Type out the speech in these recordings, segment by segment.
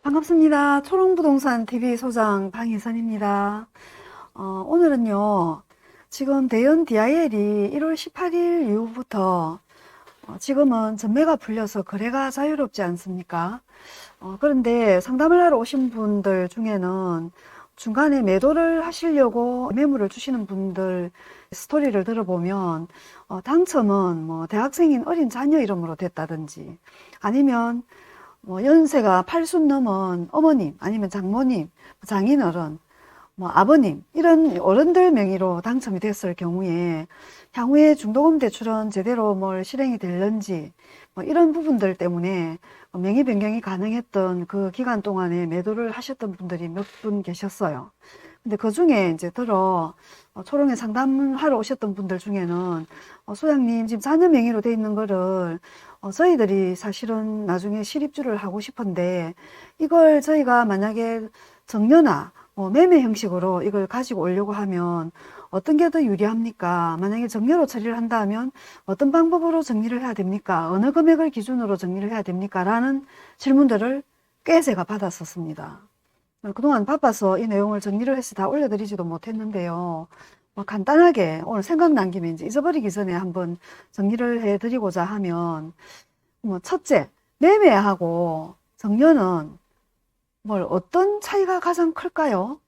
반갑습니다. 초롱부동산 TV 소장 방희선입니다. 오늘은요, 지금 대연 DIL이 1월 18일 이후부터 지금은 전매가 풀려서 거래가 자유롭지 않습니까? 그런데 상담을 하러 오신 분들 중에는 중간에 매도를 하시려고 매물을 주시는 분들 스토리를 들어보면 당첨은 뭐 대학생인 어린 자녀 이름으로 됐다든지 아니면 연세가 80 넘은 어머님, 아니면 장모님, 장인어른, 아버님, 이런 어른들 명의로 당첨이 됐을 경우에 향후에 중도금 대출은 제대로 실행이 될는지, 이런 부분들 때문에 명의 변경이 가능했던 그 기간 동안에 매도를 하셨던 분들이 몇 분 계셨어요. 근데 그 중에 이제 초롱에 상담하러 오셨던 분들 중에는 소장님 지금 자녀 명의로 돼 있는 거를 저희들이 사실은 나중에 실입주를 하고 싶은데 이걸 저희가 만약에 정려나 매매 형식으로 이걸 가지고 오려고 하면 어떤 게 더 유리합니까? 만약에 정려로 처리를 한다면 어떤 방법으로 정리를 해야 됩니까? 어느 금액을 기준으로 정리를 해야 됩니까? 라는 질문들을 꽤 제가 받았었습니다. 그동안 바빠서 이 내용을 정리를 해서 다 올려드리지도 못했는데요. 간단하게 오늘 생각난 김에 이제 잊어버리기 전에 한번 정리를 해드리고자 하면, 첫째, 매매하고 정려는 어떤 차이가 가장 클까요?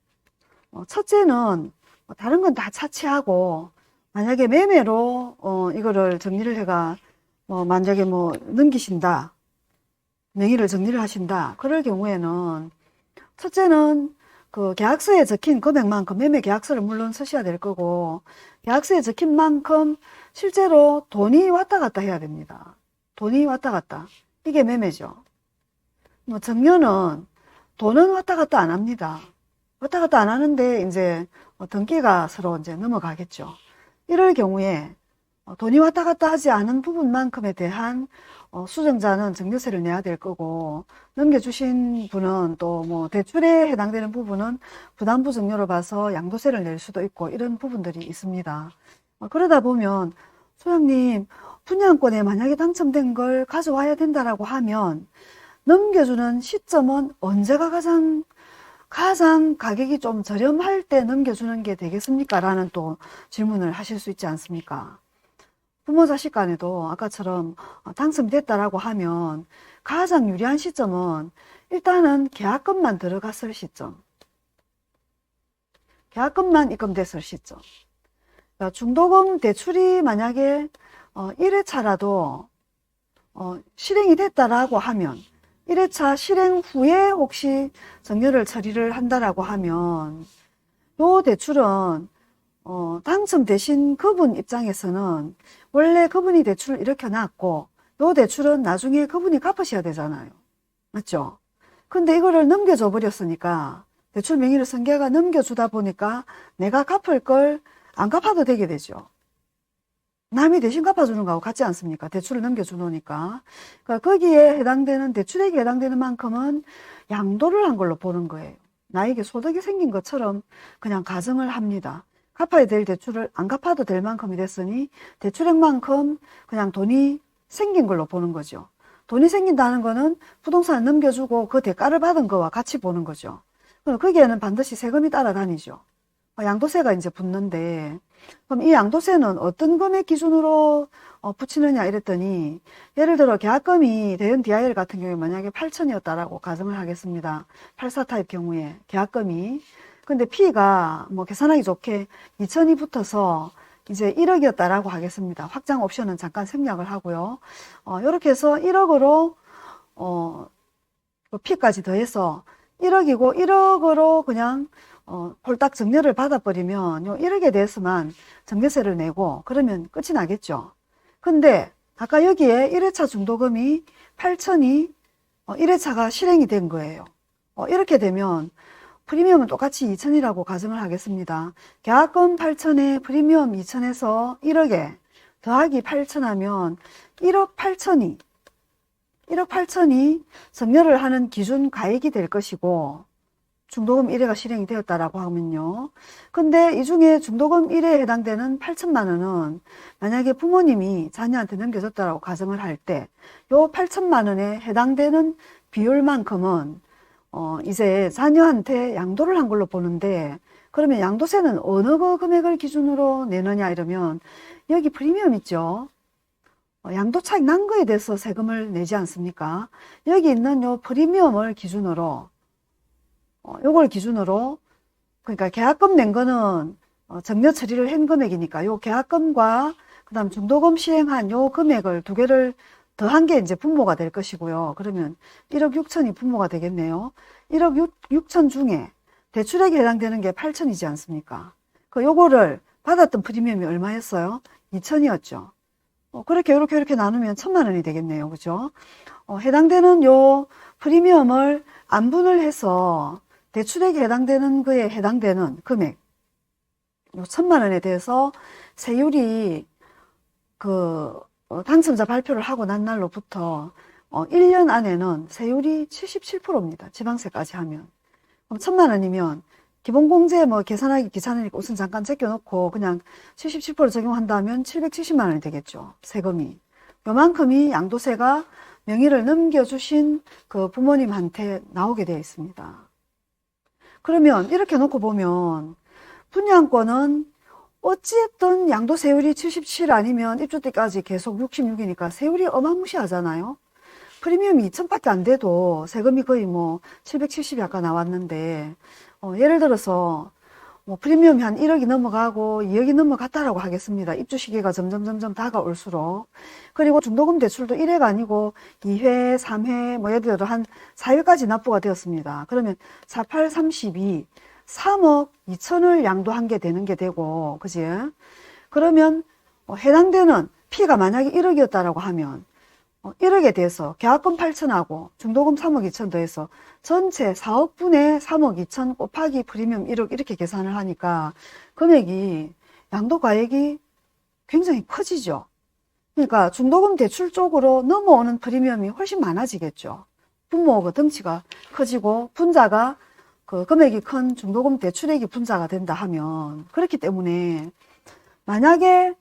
첫째는 다른 건 다 차치하고, 만약에 매매로 이거를 정리를 해가 만약에 넘기신다, 명의를 정리를 하신다, 그럴 경우에는 첫째는 그 계약서에 적힌 금액만큼 매매 계약서를 물론 쓰셔야 될 거고, 계약서에 적힌 만큼 실제로 돈이 왔다 갔다 해야 됩니다. 돈이 왔다 갔다. 이게 매매죠. 정려는 돈은 왔다 갔다 안 합니다. 왔다 갔다 안 하는데 이제 등기가 서로 이제 넘어가겠죠. 이럴 경우에 돈이 왔다 갔다 하지 않은 부분만큼에 대한 수정자는 증여세를 내야 될 거고, 넘겨주신 분은 또 대출에 해당되는 부분은 부담부 증여로 봐서 양도세를 낼 수도 있고, 이런 부분들이 있습니다. 그러다 보면, 소장님, 분양권에 만약에 당첨된 걸 가져와야 된다라고 하면, 넘겨주는 시점은 언제가 가장 가격이 좀 저렴할 때 넘겨주는 게 되겠습니까? 라는 또 질문을 하실 수 있지 않습니까? 부모 자식 간에도 아까처럼 당첨됐다라고 하면 가장 유리한 시점은 일단은 계약금만 들어갔을 시점, 계약금만 입금됐을 시점. 그러니까 중도금 대출이 만약에 1회차라도 실행이 됐다라고 하면 1회차 실행 후에 혹시 정려를 처리를 한다라고 하면 요 대출은 당첨되신 그분 입장에서는 원래 그분이 대출을 일으켜놨고 요 대출은 나중에 그분이 갚으셔야 되잖아요. 맞죠? 근데 이거를 넘겨줘 버렸으니까 대출 명의를 승계가 넘겨주다 보니까 내가 갚을 걸 안 갚아도 되게 되죠. 남이 대신 갚아주는 거하고 같지 않습니까? 대출을 넘겨주노니까. 그러니까 거기에 해당되는 대출액에 해당되는 만큼은 양도를 한 걸로 보는 거예요. 나에게 소득이 생긴 것처럼 그냥 가정을 합니다. 갚아야 될 대출을 안 갚아도 될 만큼이 됐으니 대출액만큼 그냥 돈이 생긴 걸로 보는 거죠. 돈이 생긴다는 거는 부동산을 넘겨주고 그 대가를 받은 거와 같이 보는 거죠. 거기에는 반드시 세금이 따라다니죠. 양도세가 이제 붙는데, 그럼 이 양도세는 어떤 금액 기준으로 붙이느냐 이랬더니, 예를 들어 계약금이 대연 DIL 같은 경우에 만약에 8천이었다라고 가정을 하겠습니다. 84 타입 경우에 계약금이. 근데 P가 계산하기 좋게 2천이 붙어서 이제 1억이었다라고 하겠습니다. 확장 옵션은 잠깐 생략을 하고요. 이렇게 해서 1억으로 P까지 더해서 1억이고 1억으로 그냥 홀딱 정려를 받아버리면 요 1억에 대해서만 정려세를 내고 그러면 끝이 나겠죠. 근데 아까 여기에 1회차 중도금이 8천이 1회차가 실행이 된 거예요. 이렇게 되면 프리미엄은 똑같이 2천이라고 가정을 하겠습니다. 계약금 8천에 프리미엄 2천에서 1억에 더하기 8천 하면 1억 8천이 정려를 하는 기준 가액이 될 것이고, 중도금 1회가 실행이 되었다라고 하면요. 근데 이 중에 중도금 1회에 해당되는 8천만 원은 만약에 부모님이 자녀한테 넘겨줬다라고 가정을 할 때, 요 8천만 원에 해당되는 비율만큼은 이제 자녀한테 양도를 한 걸로 보는데, 그러면 양도세는 어느 거 금액을 기준으로 내느냐 이러면, 여기 프리미엄 있죠? 양도 차익 난 거에 대해서 세금을 내지 않습니까? 여기 있는 요 프리미엄을 기준으로, 요걸 기준으로, 그러니까 계약금 낸 거는 정려 처리를 한 금액이니까 요 계약금과 그다음 중도금 시행한 요 금액을 두 개를 더한 게 이제 분모가 될 것이고요. 그러면 1억 6천이 분모가 되겠네요. 1억 6천 중에 대출액에 해당되는 게 8천이지 않습니까? 요거를 받았던 프리미엄이 얼마였어요? 2천이었죠. 그렇게 이렇게 나누면 1,000만 원이 되겠네요. 그죠? 해당되는 요 프리미엄을 안분을 해서 대출액에 해당되는 그에 해당되는 금액, 요 1,000만 원에 대해서 세율이 당첨자 발표를 하고 난 날로부터 1년 안에는 세율이 77%입니다. 지방세까지 하면. 그럼 1,000만 원이면 기본공제 계산하기 귀찮으니까 우선 잠깐 제껴놓고 그냥 77% 적용한다면 770만 원이 되겠죠. 세금이. 요만큼이 양도세가 명의를 넘겨주신 그 부모님한테 나오게 되어 있습니다. 그러면 이렇게 놓고 보면 분양권은 어찌됐든 양도세율이 77 아니면 입주 때까지 계속 66이니까 세율이 어마무시하잖아요. 프리미엄이 2천밖에 안 돼도 세금이 거의 770이 아까 나왔는데, 예를 들어서 프리미엄이 한 1억이 넘어가고 2억이 넘어갔다라고 하겠습니다. 입주 시기가 점점 다가올수록. 그리고 중도금 대출도 1회가 아니고 2회, 3회, 예를 들어 한 4회까지 납부가 되었습니다. 그러면 4, 8, 32, 3억 2천을 양도한 게 되는 게 되고, 그지? 그러면 해당되는 피가 만약에 1억이었다라고 하면 1억에 대해서 계약금 8천하고 중도금 3억 2천 더해서 전체 4억 분의 3억 2천 곱하기 프리미엄 1억 이렇게 계산을 하니까 금액이 양도가액이 굉장히 커지죠. 그러니까 중도금 대출 쪽으로 넘어오는 프리미엄이 훨씬 많아지겠죠. 분모가 덩치가 커지고 분자가 그 금액이 큰 중도금 대출액이 분자가 된다 하면, 그렇기 때문에 만약에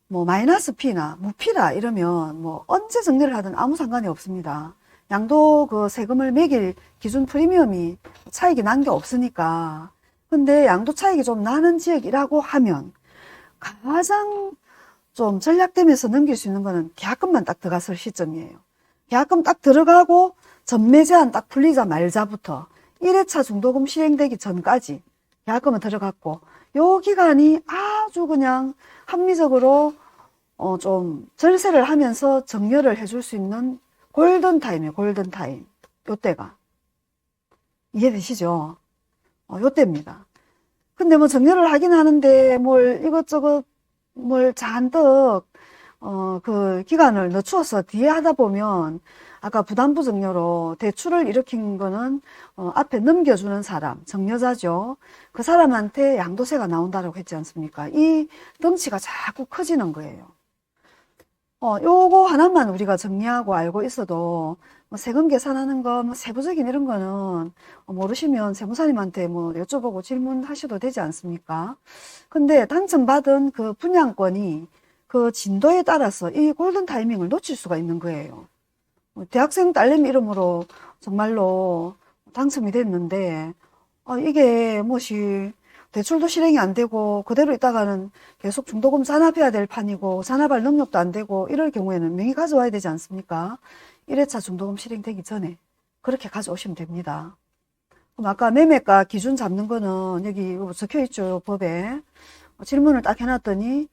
마이너스 P나 무피라 이러면 언제 정리를 하든 아무 상관이 없습니다. 양도 그 세금을 매길 기준 프리미엄이 차익이 난 게 없으니까. 근데 양도 차익이 좀 나는 지역이라고 하면 가장 좀 전략되면서 넘길 수 있는 거는 계약금만 딱 들어갔을 시점이에요. 계약금 딱 들어가고 전매 제한 딱 풀리자 말자부터 1회차 중도금 시행되기 전까지 계약금은 들어갔고, 요 기간이 아주 그냥 합리적으로 좀 절세를 하면서 정려를 해줄 수 있는 골든타임이에요. 골든타임. 요때가. 이해되시죠? 요때입니다. 근데 정려를 하긴 하는데 이것저것 잔뜩 그 기간을 늦추어서 뒤에 하다 보면 아까 부담부 정려로 대출을 일으킨 거는 앞에 넘겨주는 사람, 정려자죠. 그 사람한테 양도세가 나온다고 했지 않습니까? 이 덩치가 자꾸 커지는 거예요. 요거 하나만 우리가 정리하고 알고 있어도 세금 계산하는 거 세부적인 이런 거는 모르시면 세무사님한테 여쭤보고 질문하셔도 되지 않습니까? 근데 당첨받은 그 분양권이 그 진도에 따라서 이 골든 타이밍을 놓칠 수가 있는 거예요. 대학생 딸내미 이름으로 정말로 당첨이 됐는데 이게 대출도 실행이 안 되고 그대로 있다가는 계속 중도금 잔압해야 될 판이고 잔압할 능력도 안 되고 이럴 경우에는 명의 가져와야 되지 않습니까? 1회차 중도금 실행되기 전에 그렇게 가져오시면 됩니다. 그럼 아까 매매가 기준 잡는 거는 여기 적혀 있죠, 법에. 질문을 딱 해놨더니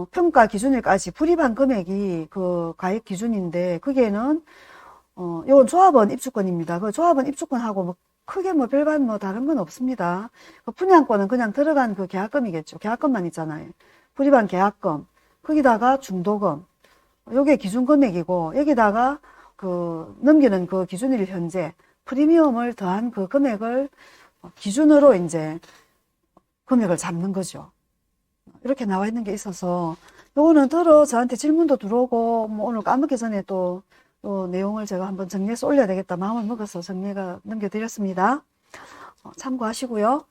평가 기준일까지 불입한 금액이 그 가액 기준인데, 그게는 이건 조합원 입주권입니다. 그 조합원 입주권하고 크게 별반 다른 건 없습니다. 그 분양권은 그냥 들어간 그 계약금이겠죠. 계약금만 있잖아요. 불입한 계약금, 거기다가 중도금, 요게 기준 금액이고, 여기다가 그 넘기는 그 기준일 현재 프리미엄을 더한 그 금액을 기준으로 이제 금액을 잡는 거죠. 이렇게 나와 있는 게 있어서 요거는 저한테 질문도 들어오고 오늘 까먹기 전에 또 요 내용을 제가 한번 정리해서 올려야 되겠다 마음을 먹어서 정리가 넘겨드렸습니다. 참고하시고요.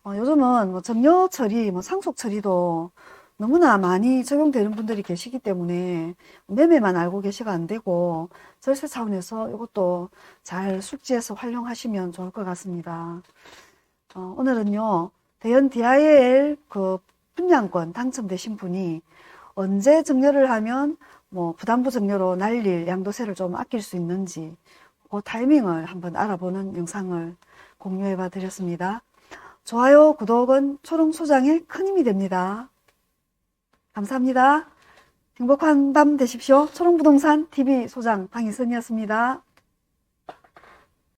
요즘은 정려 처리, 상속 처리도 너무나 많이 적용되는 분들이 계시기 때문에 매매만 알고 계시가 안 되고 절세 차원에서 이것도 잘 숙지해서 활용하시면 좋을 것 같습니다. 오늘은요, 대연 DIL 그 분양권 당첨되신 분이 언제 증여를 하면 뭐 부담부 증여로 날릴 양도세를 좀 아낄 수 있는지 그 타이밍을 한번 알아보는 영상을 공유해 봐 드렸습니다. 좋아요, 구독은 초롱소장에 큰 힘이 됩니다. 감사합니다. 행복한 밤 되십시오. 초롱부동산 TV 소장 방희선이었습니다.